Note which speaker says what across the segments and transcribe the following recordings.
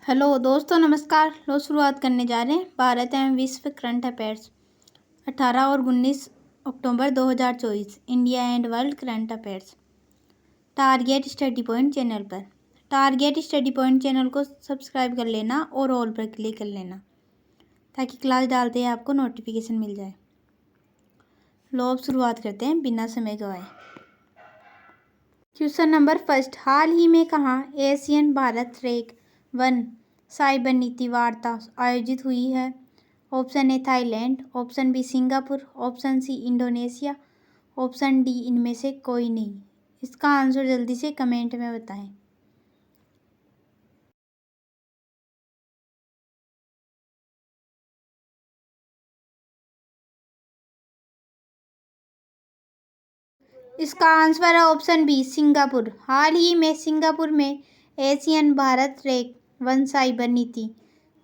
Speaker 1: Hello दोस्तों, नमस्कार। लो शुरुआत करने जा रहे हैं भारत एवं विश्व करंट अफेयर्स 18 और 19 अक्टूबर 2024 India and world current affairs target study point channel पर। टारगेट स्टडी पॉइंट चैनल को सब्सक्राइब कर लेना और ऑल पर क्लिक कर लेना ताकि क्लास डालते ही आपको नोटिफिकेशन मिल जाए। लो अब शुरुआत करते हैं बिना समय गवाए। क्वेश्चन नंबर फर्स्ट, हाल ही में कहाँ एशियन भारत रैंक 1 साइबर नीति वार्ता आयोजित हुई है? Option A Thailand, option B Singapore, option C Indonesia, option D इनमें से कोई नहीं। इसका आंसर जल्दी से कमेंट में बताएं। इसका आंसर है ऑप्शन बी सिंगापुर। हाल ही में सिंगापुर में एशियन भारत रैंक 1 साइबर नीति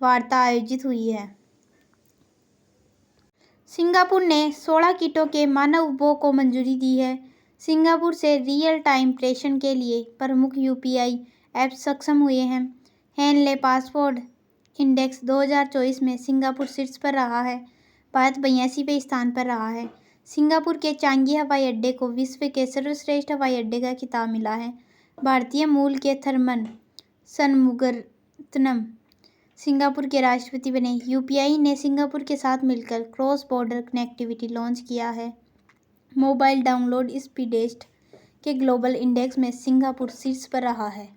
Speaker 1: वार्ता आयोजित हुई है। सिंगापुर ने 16 किटों के मानव उपभोग को मंजूरी दी है। सिंगापुर से रियल टाइम प्रेषण के लिए प्रमुख यूपीआई ऐप्स सक्षम हुए हैं। हेनले पासपोर्ट इंडेक्स 2024 में सिंगापुर शीर्ष पर रहा है। भारत 82वें स्थान पर रहा है। सिंगापुर के चांगी हवाई अड्डे को विश्व के सर्वश्रेष्ठ हवाई अड्डे का खिताब मिला है। भारतीय मूल के थर्मन सनमुगरत्नम सिंगापुर के राष्ट्रपति बने। यूपीआई ने सिंगापुर के साथ मिलकर क्रॉस बॉर्डर कनेक्टिविटी लॉन्च किया है। मोबाइल डाउनलोड स्पीडेस्ट के ग्लोबल इंडेक्स में सिंगापुर शीर्ष पर रहा है।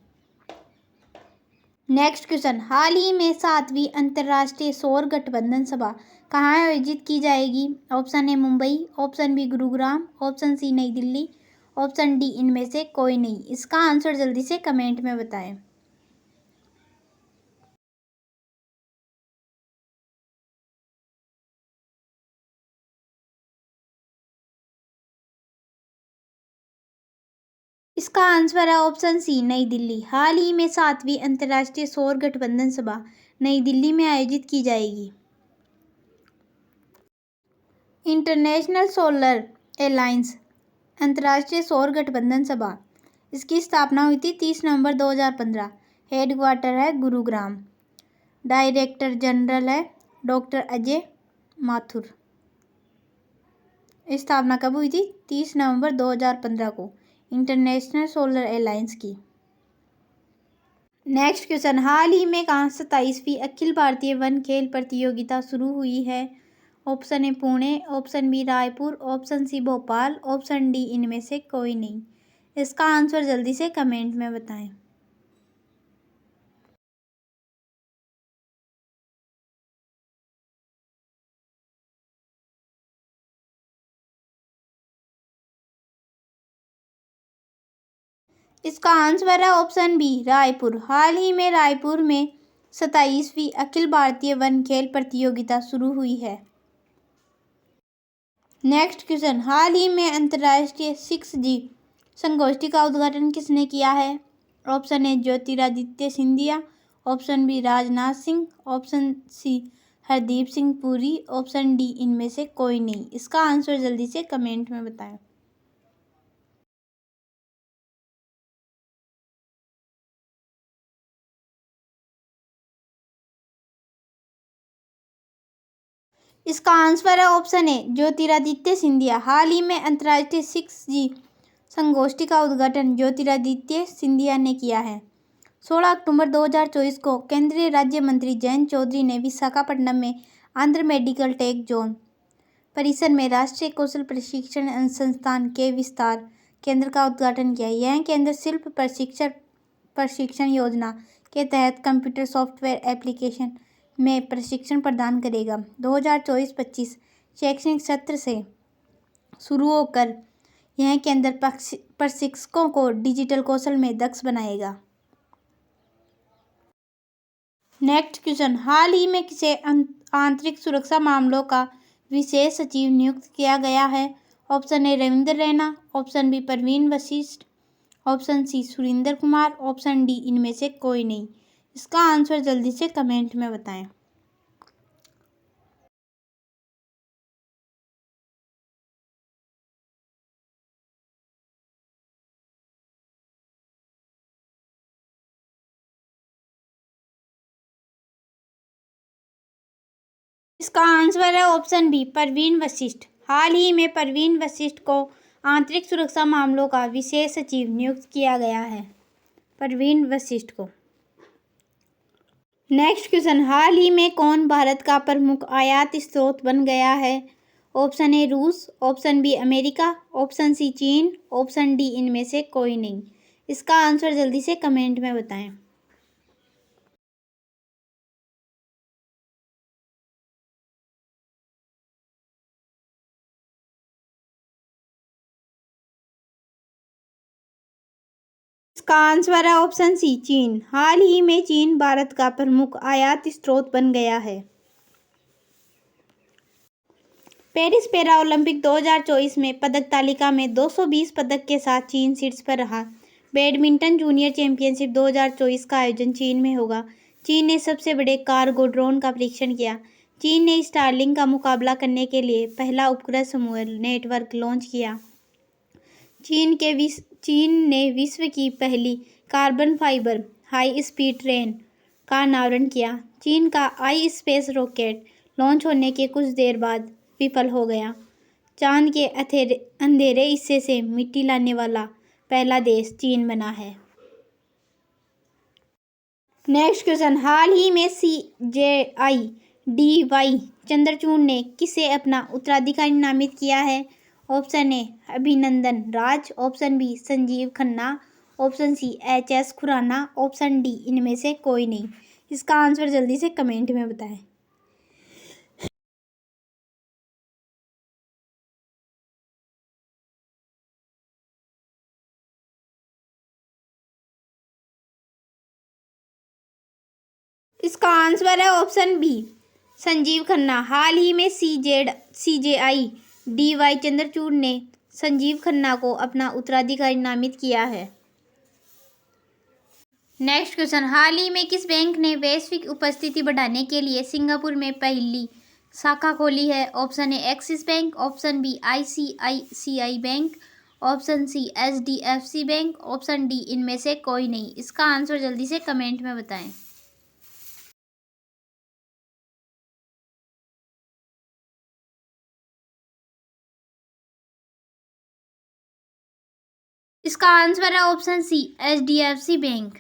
Speaker 1: नेक्स्ट क्वेश्चन, हाल ही में 7वीं अंतर्राष्ट्रीय सौर गठबंधन सभा कहाँ आयोजित की जाएगी? Option A Mumbai, option B Gurugram, option C Nai Delhi, option D इनमें से कोई नहीं। इसका आंसर जल्दी से कमेंट में बताएं। इसका आंसर है ऑप्शन सी नई दिल्ली। हाल ही में 7वीं अंतर्राष्ट्रीय सौर गठबंधन सभा नई दिल्ली में आयोजित की जाएगी। इंटरनेशनल सोलर अलायंस अंतर्राष्ट्रीय सौर गठबंधन सभा, इसकी स्थापना हुई थी 30 नवंबर 2015। हेडक्वार्टर है गुरुग्राम। डायरेक्टर जनरल है डॉक्टर अजय माथुर। स्थापना कब हुई थी? 30 नवंबर 2015 को इंटरनेशनल सोलर अलायंस की। नेक्स्ट क्वेश्चन, हाल ही में कहाँ 27वीं अखिल भारतीय वन खेल प्रतियोगिता शुरू हुई है? Option A Pune, option B Raipur, option C Bhopal, option D इनमें से कोई नहीं। इसका आंसर जल्दी से कमेंट में बताएं। इसका आंसर है ऑप्शन बी रायपुर। हाल ही में रायपुर में 27वीं अखिल भारतीय वन खेल प्रतियोगिता शुरू हुई है। नेक्स्ट क्वेश्चन, हाल ही में अंतर्राष्ट्रीय 6G संगोष्ठी का उद्घाटन किसने किया है? Option A Jyotiraditya Scindia, option B Rajnath Singh, option C Hardeep Singh Puri, option D इनमें से कोई नहीं। इसका आंसर जल्दी से कमेंट में बताएं। इसका आंसर है ऑप्शन ए ज्योतिरादित्य सिंधिया। हाल ही में अंतर्राष्ट्रीय 6G संगोष्ठी का उद्घाटन ज्योतिरादित्य सिंधिया ने किया है। 16 अक्टूबर 2024 को केंद्रीय राज्य मंत्री जयंत चौधरी ने विशाखापट्टनम में आंध्र मेडिकल टेक जोन परिसर में राष्ट्रीय कौशल प्रशिक्षण संस्थान के विस्तार केंद्र का उद्घाटन किया। यह केंद्र शिल्प प्रशिक्षण योजना के तहत कंप्यूटर सॉफ्टवेयर एप्लीकेशन में प्रशिक्षण प्रदान करेगा। 2024-25 शैक्षणिक सत्र से शुरू होकर यह केंद्र प्रशिक्षकों को डिजिटल कौशल में दक्ष बनाएगा। नेक्स्ट क्वेश्चन, हाल ही में किसे आंतरिक सुरक्षा मामलों का विशेष सचिव नियुक्त किया गया है? Option A Ravindra Raina, option B Parveen Vashishtha, option C Surendra Kumar, option D इनमें से कोई नहीं। इसका आंसर जल्दी से कमेंट में बताएं। इसका आंसर है ऑप्शन बी, परवीन वशिष्ठ। हाल ही में परवीन वशिष्ठ को आंतरिक सुरक्षा मामलों का विशेष सचिव नियुक्त किया गया है। परवीन वशिष्ठ को। नेक्स्ट क्वेश्चन, हाल ही में कौन भारत का प्रमुख आयात स्रोत बन गया है? Option A Roos, option B America, option C Cheen, option D इनमें से कोई नहीं। इसका आंसर जल्दी से कमेंट में बताएं। इसका आंसर है ऑप्शन सी, चीन। हाल ही में चीन भारत का प्रमुख आयात स्रोत बन गया है। पेरिस पैरा ओलंपिक 2024 में पदक तालिका में 220 पदक के साथ चीन शीर्ष पर रहा। बैडमिंटन जूनियर चैंपियनशिप 2024 का आयोजन चीन में होगा। चीन ने सबसे बड़े कार्गो ड्रोन का परीक्षण किया। चीन ने स्टारलिंक का मुकाबला करने के लिए पहला उपग्रह समूह नेटवर्क लॉन्च किया। चीन ने विश्व की पहली carbon fibre high speed train का अनावरण किया। चीन का आई स्पेस रॉकेट लॉन्च होने के कुछ देर बाद विफल हो गया। चांद के अंधेरे हिस्से से मिट्टी लाने वाला पहला देश चीन बना है। नेक्स्ट क्वेश्चन, हाल ही में CGI-DY चंद्रचूड़ ने किसे अपना उत्तराधिकारी नामित किया है? Option A Abhinandan Raj, option B Sanjeev Khanna, option C HS Khurana, option D इनमें से कोई नहीं। इसका आंसर जल्दी से कमेंट में बताएं। इसका आंसर है ऑप्शन बी, संजीव खन्ना। हाल ही में CGI-DY चंद्रचूड़ ने संजीव खन्ना को अपना उत्तराधिकारी नामित किया है। नेक्स्ट क्वेश्चन, हाल ही में किस बैंक ने वैश्विक उपस्थिति बढ़ाने के लिए सिंगापुर में पहली शाखा खोली है? Option A Axis bank, option B ICICI bank, option C HDFC bank, option D इनमें से कोई नहीं। इसका आंसर जल्दी से कमेंट में बताएं। इसका आंसर है option C, HDFC bank.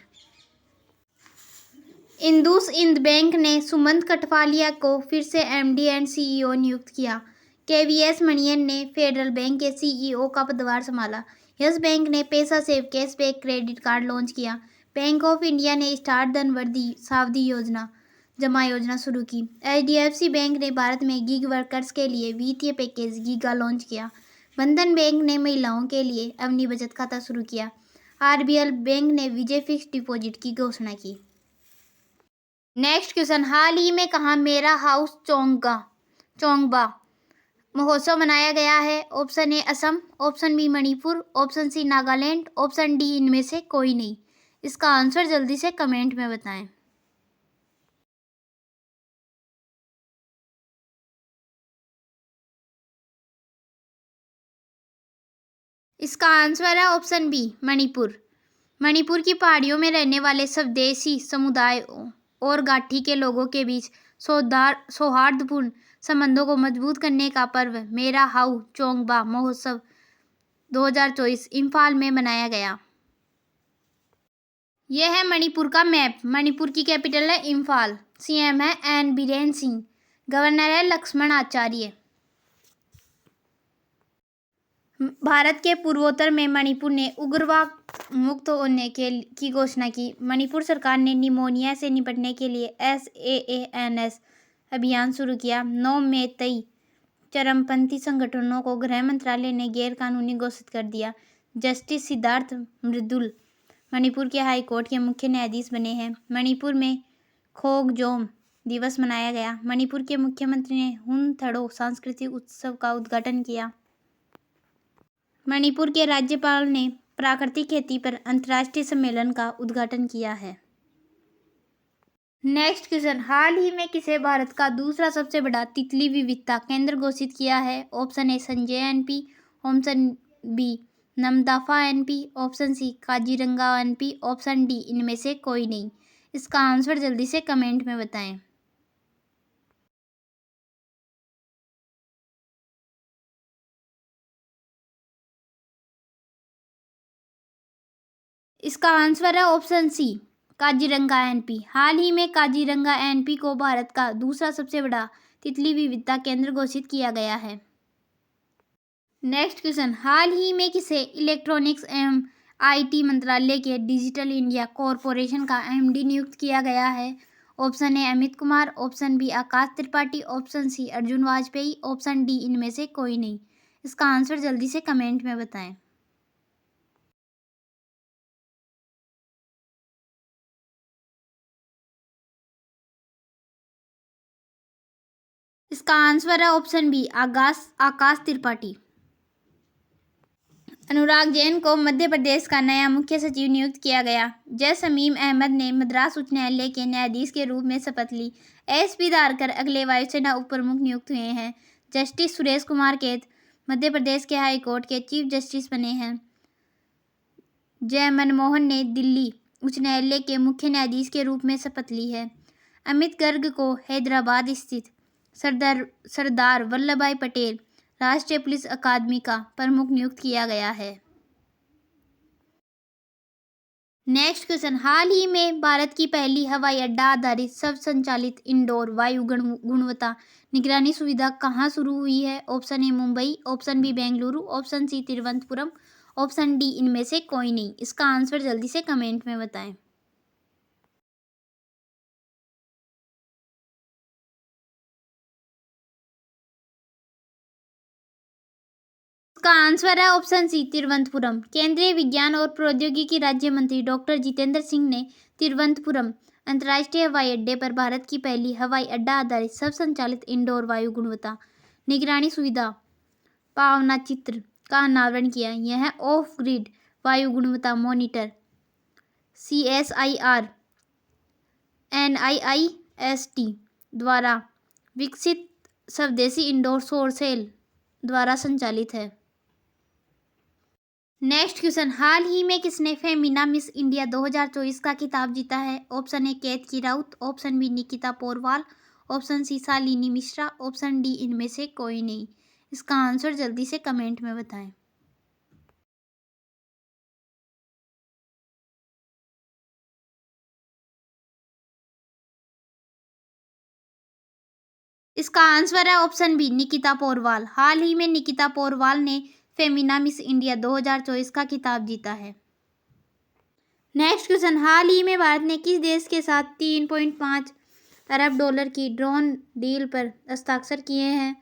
Speaker 1: IndusInd bank ने सुमंत कठपालिया को फिर से MD एंड CEO नियुक्त किया। KVS मणियन ने फेडरल बैंक के CEO का पदभार संभाला। यस बैंक ने पैसा save cashback credit card launch किया। बैंक ऑफ इंडिया ने स्टार्ट धनवर्धी सावधि जमा योजना शुरू की। HDFC बैंक ने भारत में गिग वर्कर्स के लिए वित्तीय पैकेज गीगा लॉन्च किया। बंधन बैंक ने महिलाओं के लिए अपनी बचत खाता शुरू किया। RBL बैंक ने विजय फिक्स डिपॉजिट की घोषणा की। नेक्स्ट क्वेश्चन, हाल ही में कहाँ मेरा हाउस चोंगबा महोत्सव मनाया गया है? Option A Assam, option B Manipur, option C Nagaland, option D इनमें से कोई नहीं। इसका आंसर जल्दी से कमेंट में बताएं। इसका आंसर है ऑप्शन बी, मणिपुर। मणिपुर की पहाड़ियों में रहने वाले स्वदेशी समुदायों और गाठी के लोगों के बीच सौहार्दपूर्ण संबंधों को मजबूत करने का पर्व मेरा हाउ चोंगबा महोत्सव 2024 इम्फाल में मनाया गया। यह है मणिपुर का मैप। मणिपुर की कैपिटल है इम्फाल। CM है N बीरेन सिंह। गवर्नर है लक्ष्मण आचार्य। भारत के पूर्वोत्तर में मणिपुर ने उग्रवाद मुक्त होने की घोषणा की। मणिपुर सरकार ने निमोनिया से निपटने के लिए SAANS अभियान शुरू किया। 9 मई तई चरमपंथी संगठनों को गृह मंत्रालय ने गैर कानूनी घोषित कर दिया। जस्टिस सिद्धार्थ मृदुल मणिपुर के हाई कोर्ट के मुख्य न्यायाधीश बने हैं। मणिपुर में खोगजोम दिवस मनाया गया। मणिपुर के मुख्यमंत्री ने हुन थड़ो सांस्कृतिक उत्सव का उद्घाटन किया। मणिपुर के राज्यपाल ने प्राकृतिक खेती पर अंतर्राष्ट्रीय सम्मेलन का उद्घाटन किया है। नेक्स्ट क्वेश्चन, हाल ही में किसे भारत का दूसरा सबसे बड़ा तितली विविधता केंद्र घोषित किया है? Option A Sanjay NP, option B Namdapha NP, option C Kaziranga NP, option D इनमें से कोई नहीं। इसका आंसर जल्दी से कमेंट में बताएं। इसका आंसर है ऑप्शन सी, काजीरंगा एनपी। हाल ही में काजीरंगा एनपी को भारत का दूसरा सबसे बड़ा तितली विविधता केंद्र घोषित किया गया है। नेक्स्ट क्वेश्चन, हाल ही में किसे इलेक्ट्रॉनिक्स एवं आईटी मंत्रालय के डिजिटल इंडिया कॉरपोरेशन का एमडी नियुक्त किया गया है? Option A Amit Kumar, option B Akash Tripathi, option C Arjun Vajpayee, option D इनमें से कोई नहीं। इसका आंसर जल्दी से कमेंट में बताएं। इसका आंसर है ऑप्शन बी, आकाश त्रिपाठी। अनुराग जैन को मध्य प्रदेश का नया मुख्य सचिव नियुक्त किया गया। जयशमीम अहमद ने मद्रास उच्च न्यायालय के न्यायाधीश के रूप में शपथ ली। एसपी धारकर अगले वायुसेना उप प्रमुख नियुक्त हुए हैं। जस्टिस सुरेश कुमार कैथ मध्य प्रदेश के हाई कोर्ट के चीफ जस्टिस बने हैं। जय मनमोहन ने दिल्ली उच्च न्यायालय के मुख्य न्यायाधीश के रूप में शपथ ली है। अमित गर्ग को हैदराबाद स्थित सरदार वल्लभ भाई पटेल राष्ट्रीय पुलिस अकादमी का प्रमुख नियुक्त किया गया है। नेक्स्ट क्वेश्चन, हाल ही में भारत की पहली हवाई अड्डा आधारित स्वचालित इंडोर वायु गुणवत्ता निगरानी सुविधा कहाँ शुरू हुई है? Option A Mumbai, option B Bengaluru, option C Thiruvananthapuram, option D इनमें से कोई नहीं। इसका आंसर जल्दी से कमेंट में बताएं। इसका आंसर है ऑप्शन सी, तिरुवनंतपुरम। केंद्रीय विज्ञान और प्रौद्योगिकी राज्य मंत्री डॉक्टर जितेंद्र सिंह ने तिरुवनंतपुरम अंतर्राष्ट्रीय हवाई अड्डे पर भारत की पहली हवाई अड्डा आधारित स्वचालित इंडोर वायु गुणवत्ता निगरानी सुविधा पावना चित्र का अनावरण किया। यह ऑफ ग्रिड वायु गुणवत्ता मॉनिटर CSIR NIIST द्वारा विकसित स्वदेशी इंडोर सौर सेल द्वारा संचालित है। नेक्स्ट क्वेश्चन, हाल ही में किसने फेमिना मिस इंडिया 2024 का खिताब जीता है? Option A Ketaki Raut, option B Nikita Porwal, option C Shalini Mishra, option D इनमें से कोई नहीं। इसका आंसर जल्दी से कमेंट में बताएं। इसका आंसर है ऑप्शन बी, निकिता पोरवाल। हाल ही में निकिता पोरवाल ने फेमिना मिस इंडिया 2024 का खिताब जीता है। नेक्स्ट क्वेश्चन, हाल ही में भारत ने किस देश के साथ 3.5 अरब डॉलर की ड्रोन डील पर हस्ताक्षर किए हैं?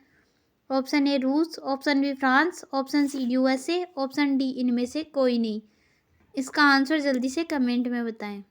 Speaker 1: Option A Roos, option B France, option C USA, option D इनमें से कोई नहीं। इसका आंसर जल्दी से कमेंट में बताएं।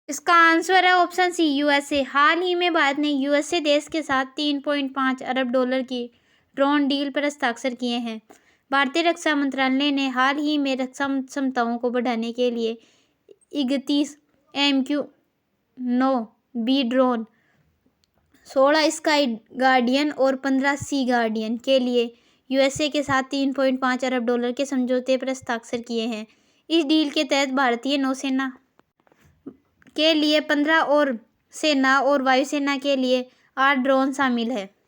Speaker 1: इसका आंसर है ऑप्शन सी, USA। हाल ही में भारत ने USA देश के साथ 3.5 अरब डॉलर की ड्रोन डील पर हस्ताक्षर किए हैं। भारतीय रक्षा मंत्रालय ने हाल ही में रक्षा क्षमताओं को बढ़ाने के लिए 31 MQ-9B ड्रोन, 16 स्काई गार्डियन और 15 सी गार्डियन के लिए USA के साथ 3.5 अरब डॉलर के समझौते पर हस्ताक्षर किए हैं। इस डील के तहत भारतीय नौसेना के लिए 15 और सेना और वायुसेना के लिए 8 ड्रोन शामिल है।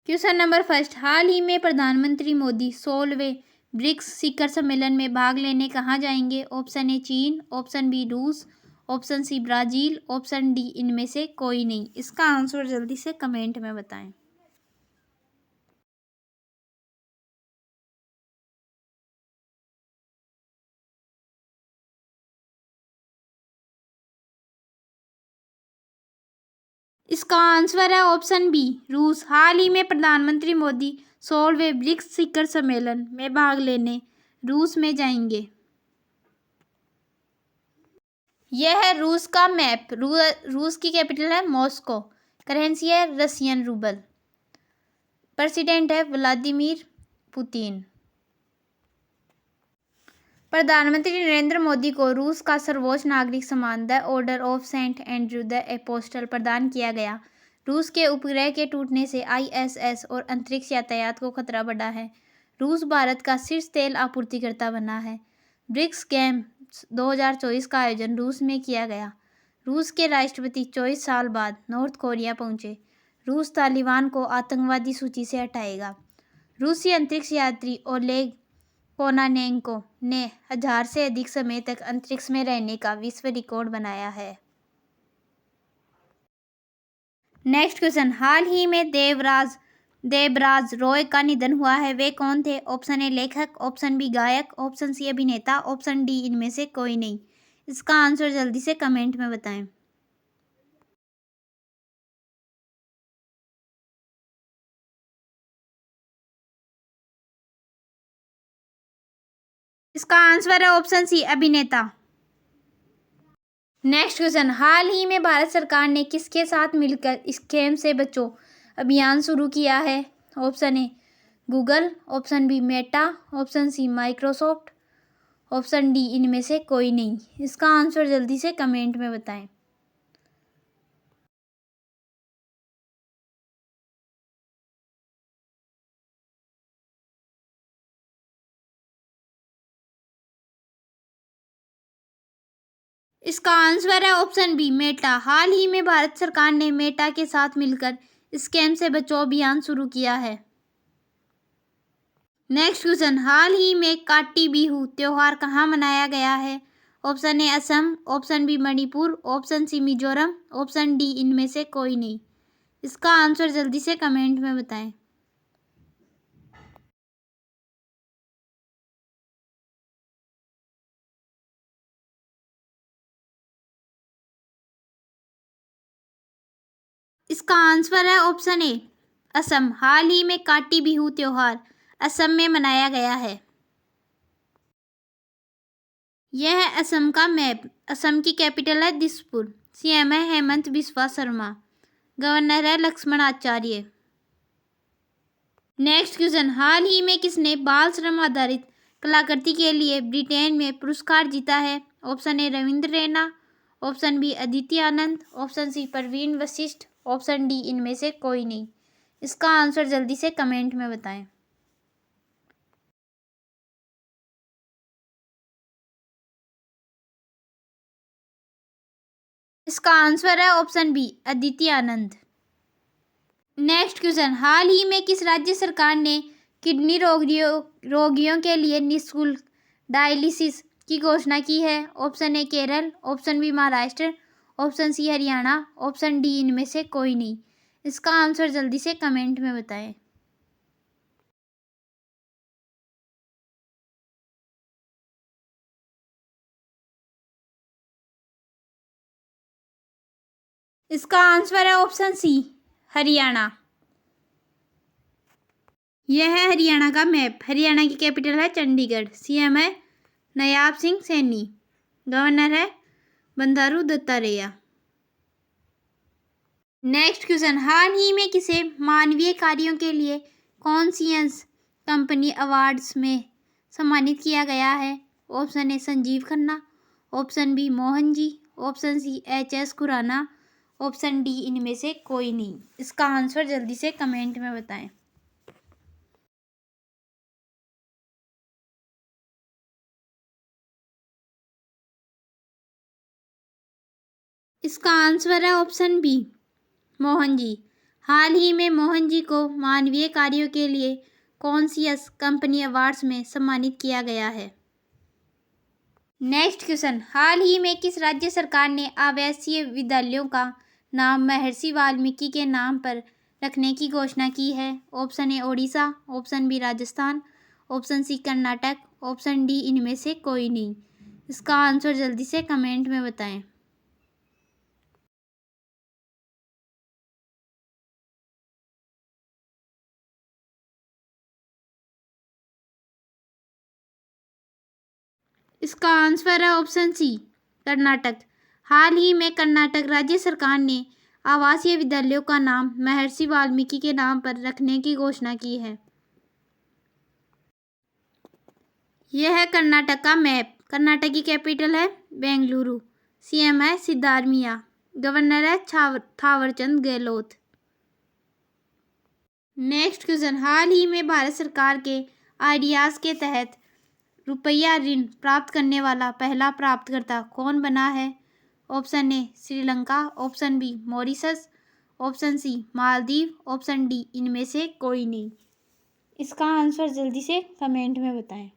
Speaker 1: क्वेश्चन नंबर फर्स्ट, हाल ही में प्रधानमंत्री मोदी 16वें ब्रिक्स शिखर सम्मेलन में भाग लेने कहाँ जाएंगे? Option A Cheen, option B Roos, option C Brazil, option D इनमें से कोई नहीं। इसका आंसर जल्दी से कमेंट में बताएं। इसका आंसर है ऑप्शन बी, रूस। हाल ही में प्रधानमंत्री मोदी 16वें ब्रिक्स शिखर सम्मेलन में भाग लेने रूस में जाएंगे। यह है रूस का मैप। रूस की कैपिटल है मॉस्को। करेंसी है रशियन रूबल। प्रेसिडेंट है व्लादिमीर पुतिन। प्रधानमंत्री नरेंद्र मोदी को रूस का सर्वोच्च नागरिक सम्मान the order of Saint Andrew the apostle प्रदान किया गया। रूस के उपग्रह के टूटने से ISS और अंतरिक्ष यातायात को खतरा बढ़ा है। रूस भारत का शीर्ष तेल आपूर्तिकर्ता बना है। ब्रिक्स गेम्स 2024 का आयोजन रूस में किया गया। रूस के राष्ट्रपति 24 साल बाद नॉर्थ कोरिया पहुंचे। रूस तालिबान को आतंकवादी सूची से हटाएगा। रूसी अंतरिक्ष यात्री ओलेग कोनानेंको ने 1000 से अधिक समय तक अंतरिक्ष में रहने का विश्व रिकॉर्ड बनाया है। नेक्स्ट क्वेश्चन, हाल ही में देवराज रॉय का निधन हुआ है, वे कौन थे? ऑप्शन ए लेखक, ऑप्शन बी गायक, ऑप्शन सी अभिनेता, ऑप्शन डी इनमें से कोई नहीं। इसका आंसर जल्दी से कमेंट में बताएं। इसका आंसर है ऑप्शन सी अभिनेता। नेक्स्ट क्वेश्चन, हाल ही में भारत सरकार ने किसके साथ मिलकर स्कैम से बचो अभियान शुरू किया है? Option A Google, option B Meta, option C Microsoft, option D इनमें से कोई नहीं। इसका आंसर जल्दी से कमेंट में बताएं। इसका आंसर है ऑप्शन बी मेटा। हाल ही में भारत सरकार ने मेटा के साथ मिलकर स्कैम से बचाओ अभियान शुरू किया है। नेक्स्ट क्वेश्चन, हाल ही में काटी बिहू त्योहार कहाँ मनाया गया है? Option A Assam, option B Manipur, option C Mizoram, option D इनमें से कोई नहीं। इसका आंसर जल्दी से कमेंट में बताएं। इसका आंसर है ऑप्शन ए असम। हाल ही में काटी बिहू त्योहार असम में मनाया गया है। यह है असम का मैप। असम की कैपिटल है दिसपुर। सीएम है हेमंत बिस्वा शर्मा। गवर्नर है लक्ष्मण आचार्य। नेक्स्ट क्वेश्चन, हाल ही में किसने बाल श्रम आधारित कलाकृति के लिए ब्रिटेन में पुरस्कार जीता है? Option A Ravindra Raina, option B Aditi Anand, option C Parveen Vashishtha, option D इनमें से कोई नहीं। इसका आंसर जल्दी से कमेंट में बताएं। इसका आंसर है ऑप्शन बी अदिति आनंद। नेक्स्ट क्वेश्चन, हाल ही में किस राज्य सरकार ने किडनी रोगियों के लिए निःशुल्क डायलिसिस की घोषणा की है? Option A Kerala, option B Maharashtra, option C Haryana, option D इनमें से कोई नहीं। इसका आंसर जल्दी से कमेंट में बताएं। इसका आंसर है ऑप्शन सी हरियाणा। यह है हरियाणा का मैप। हरियाणा की कैपिटल है चंडीगढ़। सीएम है नायब सिंह सैनी। गवर्नर है बंडारू दत्तात्रेय। नेक्स्ट क्वेश्चन, हाल ही में किसे मानवीय कार्यों के लिए कॉन्शियस कंपनी अवार्ड्स में सम्मानित किया गया है? Option A Sanjiv Khanna, option B Mohan ji, option C H S. Khurana, option D इनमें से कोई नहीं। इसका आंसर जल्दी से कमेंट में बताएं। इसका आंसर है ऑप्शन बी मोहन जी। हाल ही में मोहन जी को मानवीय कार्यों के लिए कॉन्शियस कंपनी अवार्ड्स में सम्मानित किया गया है। नेक्स्ट क्वेश्चन, हाल ही में किस राज्य सरकार ने आवासीय विद्यालयों का नाम महर्षि वाल्मीकि के नाम पर रखने की घोषणा की है? Option A Odisha, option B Rajasthan, option C Karnataka, option D इनमें से कोई नहीं। इसका आंसर जल्दी से कमेंट में बताएं। इसका आंसर है ऑप्शन सी कर्नाटक। हाल ही में कर्नाटक राज्य सरकार ने आवासीय विद्यालयों का नाम महर्षि वाल्मीकि के नाम पर रखने की घोषणा की है। यह है कर्नाटक का मैप। कर्नाटक की कैपिटल है बेंगलुरु। सीएम है सिद्धारमैया। गवर्नर है थावरचंद गहलोत। नेक्स्ट क्वेश्चन, हाल ही में भारत सरकार के आइडियाज के तहत रुपया ऋण प्राप्त करने वाला पहला प्राप्तकर्ता कौन बना है? Option A Sri Lanka, option B Mauritius, option C Maldives, option D इनमें से कोई नहीं। इसका आंसर जल्दी से कमेंट में बताएं।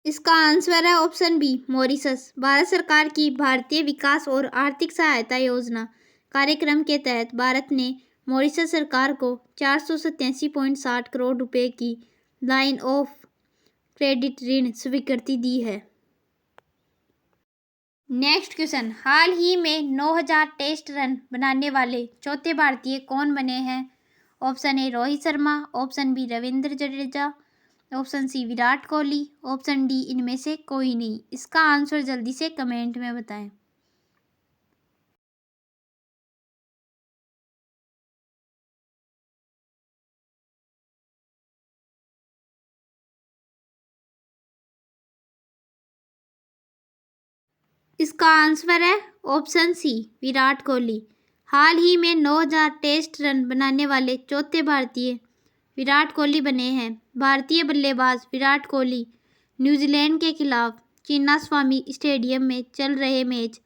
Speaker 1: इसका आंसर है ऑप्शन बी मॉरिशस। भारत सरकार की भारतीय विकास और आर्थिक सहायता योजना कार्यक्रम के तहत भारत ने मॉरिशस सरकार को 487.60 करोड़ रुपए की लाइन ऑफ क्रेडिट ऋण स्वीकृति दी है। नेक्स्ट क्वेश्चन, हाल ही में 9000 टेस्ट रन बनाने वाले चौथे भारतीय कौन बने हैं? Option A Rohit Sharma, option B Ravindra Jadeja, option C Virat Kohli, option D इनमें से कोई नहीं। इसका आंसर जल्दी से कमेंट में बताएं। इसका आंसर है ऑप्शन सी विराट कोहली। हाल ही में 9000 टेस्ट रन बनाने वाले चौथे भारतीय विराट कोहली बने हैं। भारतीय बल्लेबाज विराट कोहली न्यूजीलैंड के खिलाफ चिन्नास्वामी स्टेडियम में चल रहे मैच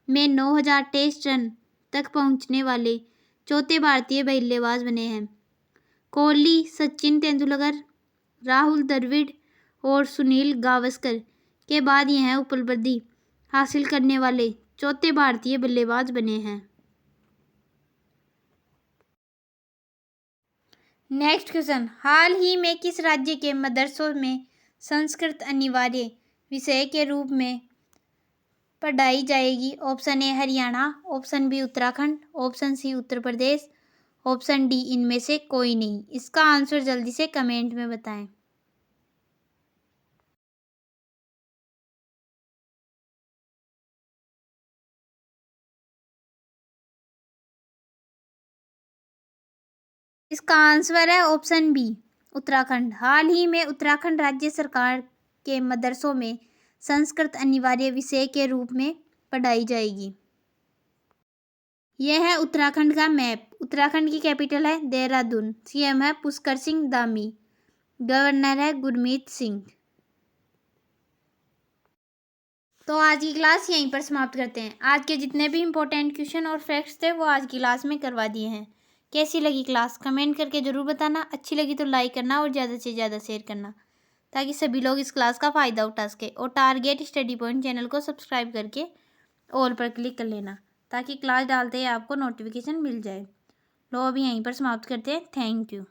Speaker 1: में 9000 टेस्ट रन तक पहुंचने वाले चौथे भारतीय बल्लेबाज बने हैं। कोहली सचिन तेंदुलकर, राहुल द्रविड़ और सुनील गावस्कर के बाद यह उपलब्धि हासिल करने वाले चौथे भारतीय बल्लेबाज बने हैं। नेक्स्ट क्वेश्चन, हाल ही में किस राज्य के मदरसों में संस्कृत अनिवार्य विषय के रूप में पढ़ाई जाएगी? Option A Haryana, option B Uttarakhand, option C Uttar Pradesh, option D इनमें से कोई नहीं। इसका आंसर जल्दी से कमेंट में बताएं। इसका आंसर है ऑप्शन बी उत्तराखंड। हाल ही में उत्तराखंड राज्य सरकार के मदरसों में संस्कृत अनिवार्य विषय के रूप में पढ़ाई जाएगी। यह है उत्तराखंड का मैप। उत्तराखंड की कैपिटल है देहरादून। सीएम है पुष्कर सिंह धामी। गवर्नर है गुरमीत सिंह। तो आज की क्लास यहीं पर समाप्त करते हैं। आज के जितने भी इम्पोर्टेंट क्वेश्चन और फैक्ट्स थे वो आज की क्लास में करवा दिए हैं। कैसी लगी क्लास कमेंट करके ज़रूर बताना। अच्छी लगी तो लाइक करना और ज़्यादा से ज़्यादा शेयर करना ताकि सभी लोग इस क्लास का फ़ायदा उठा सके। और टारगेट स्टडी पॉइंट चैनल को सब्सक्राइब करके ऑल पर क्लिक कर लेना ताकि क्लास डालते ही आपको नोटिफिकेशन मिल जाए। लो अभी यहीं पर समाप्त करते हैं। Thank you.